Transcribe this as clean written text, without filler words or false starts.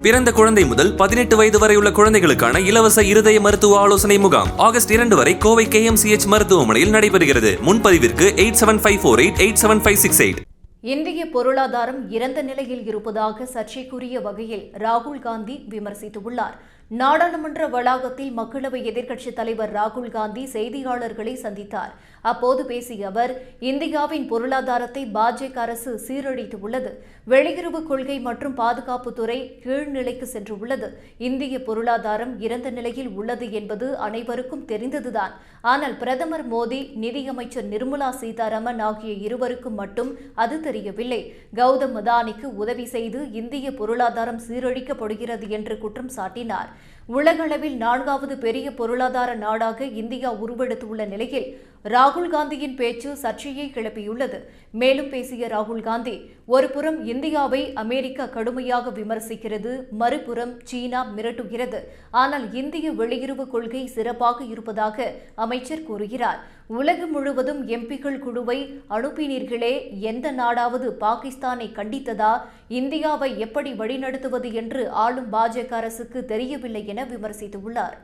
பிறந்த குழந்தை முதல் 18 வயது வரை உள்ள குழந்தைகளுக்கான இலவச இருதய மருத்துவ ஆலோசனை முகாம் ஆகஸ்ட் 2 வரை கோவை KMCH மருத்துவமனையில் நடைபெறுகிறது. முன்பதிவிற்கு 8754887568. இந்திய பொருளாதாரம் இறந்த நிலையில் இருப்பதாக சர்ச்சைக்குரிய வகையில் ராகுல் காந்தி விமர்சித்துள்ளார். நாடாளுமன்ற வளாகத்தில் மக்களவை எதிர்க்கட்சித் தலைவர் ராகுல் காந்தி செய்தியாளர்களை சந்தித்தார். அப்போது பேசிய அவர், இந்தியாவின் பொருளாதாரத்தை பாஜக அரசு சீரழித்துள்ளது. வெளியுறவு கொள்கை மற்றும் பாதுகாப்புத்துறை கீழ்நிலைக்கு சென்றுள்ளது. இந்திய பொருளாதாரம் இறந்த நிலையில் உள்ளது என்பது அனைவருக்கும் தெரிந்ததுதான். ஆனால் பிரதமர் மோடி, நிதியமைச்சர் நிர்மலா சீதாராமன் ஆகிய இருவருக்கும் மட்டும் அது தெரியவில்லை. கௌதம் அதானிக்கு உதவி செய்து இந்திய பொருளாதாரம் சீரழிக்கப்படுகிறது என்று குற்றம் சாட்டினார். உலகளவில் 4வது பெரிய பொருளாதார நாடாக இந்தியா உருவெடுத்துள்ள நிலையில் ராகுல் காந்தியின் பேச்சு சர்ச்சையை கிளப்பியுள்ளது. மேலும் பேசிய ராகுல் காந்தி, ஒருபுறம் இந்தியாவை அமெரிக்கா கடுமையாக விமர்சிக்கிறது, மறுபுறம் சீனா மிரட்டுகிறது. ஆனால் இந்திய வெளியுறவு கொள்கை சிறப்பாக இருப்பதாக அமைச்சர் கூறுகிறார். உலகம் முழுவதும் எம்பிக்கள் குழுவை அனுப்பினீர்களே, எந்த நாடாவது பாகிஸ்தானை கண்டித்ததா? இந்தியாவை எப்படி வழிநடத்துவது என்று ஆளும் பாஜக அரசுக்கு தெரியவில்லை என விமர்சித்துள்ளார்.